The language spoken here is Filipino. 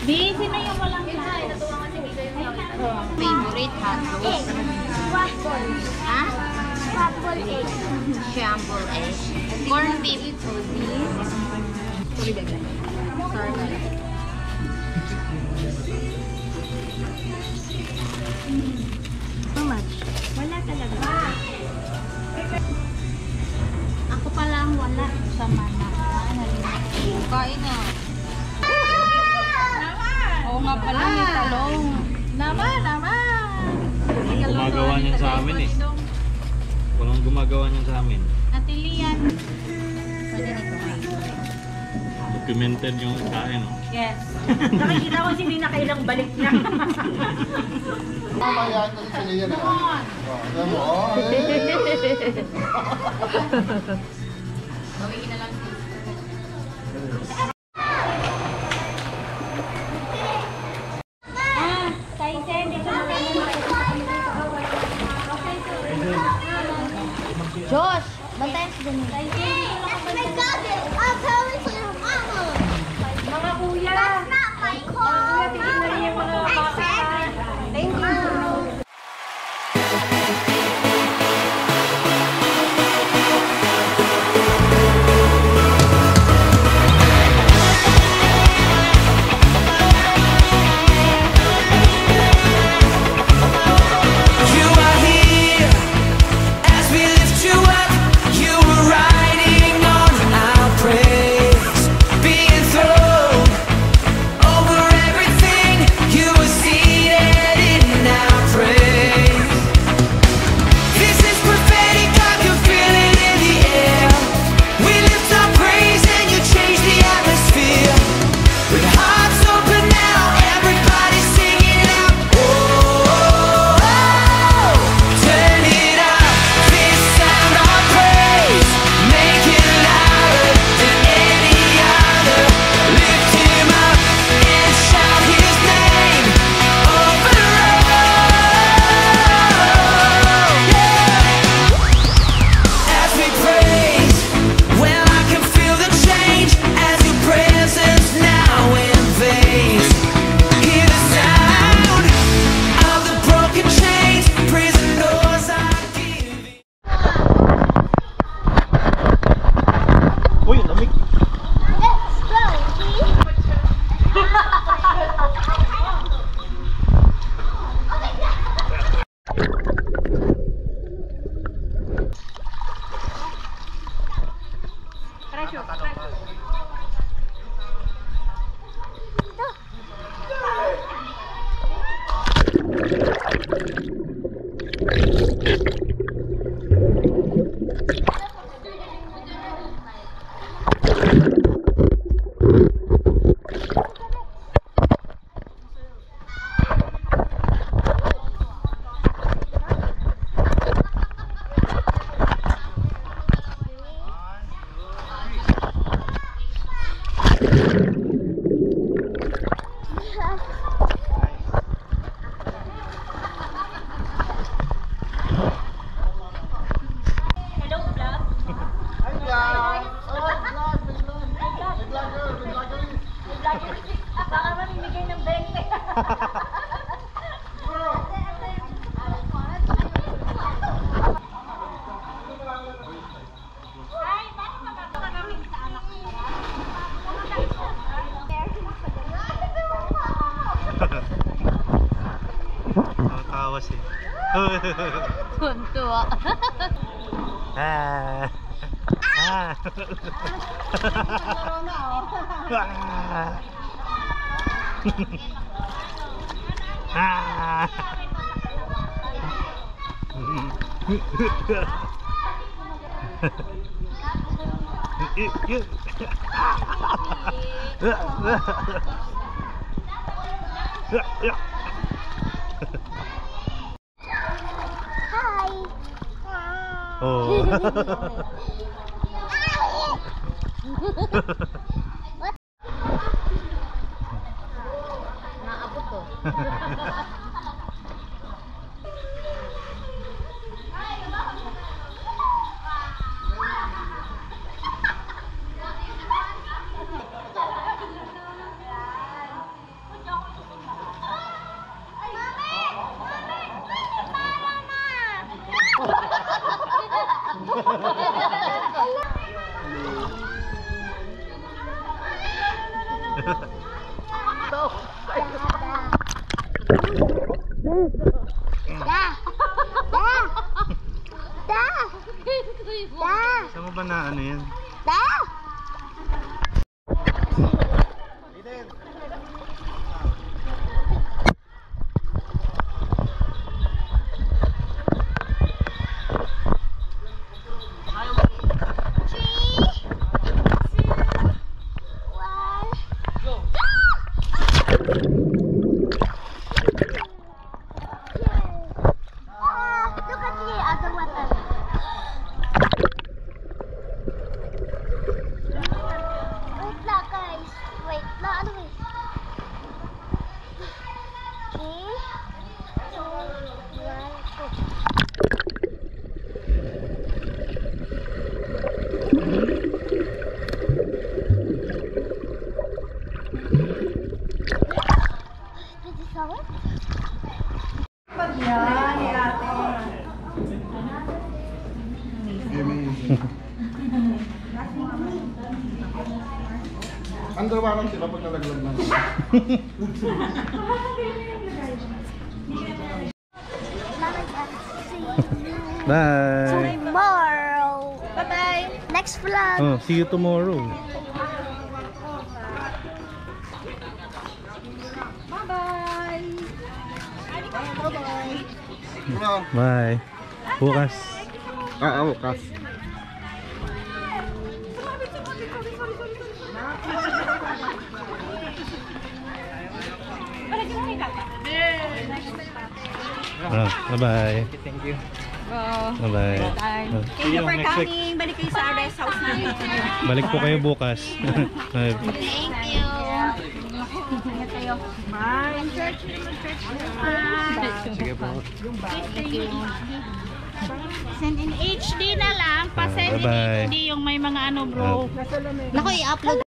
Di, sino yung walang lahat? Favorite hotdog? Waffle. Ha? Waffle egg. Scrambled egg. Corn beef. Sorry. How much? Wala talaga. Ako pa lang wala sa mana. Kain na. Oo nga pala, may talong. Naman! Gumagawa niyan sa amin eh. Walang gumagawa niyan sa amin. Atilian. Pwede nito kain. Documented yung kain. Yes. Nakikita ko hindi na kailang balik niya. Mamayaan kasi sila yan eh. Alam mo, Gawin na lang. Josh, bantayan si Janine. I got it! I'll tell it to your mama! Mga kuya! That's not my car! I said it! Thank you! Tawas eh. Tuntua. Ah. Ah. Ah. Oh. Naabot to. Saan mo ba na ano yan? Underwater sila pag nalaglag na. Bye. Tomorrow. Bye-bye. Next vlog. Oh, see you tomorrow. Bye. Bukas. Bukas. Bye-bye. Thank you. Bye-bye. Thank you for coming. Balik kayo sa rest house namin. Balik po kayo bukas. Bye. Thank you. Ingat kayo. Bye. Sige po. Thank you. Send in HD na lang. Pa-send in Bye-bye. HD yung may mga ano bro. Naku, i-upload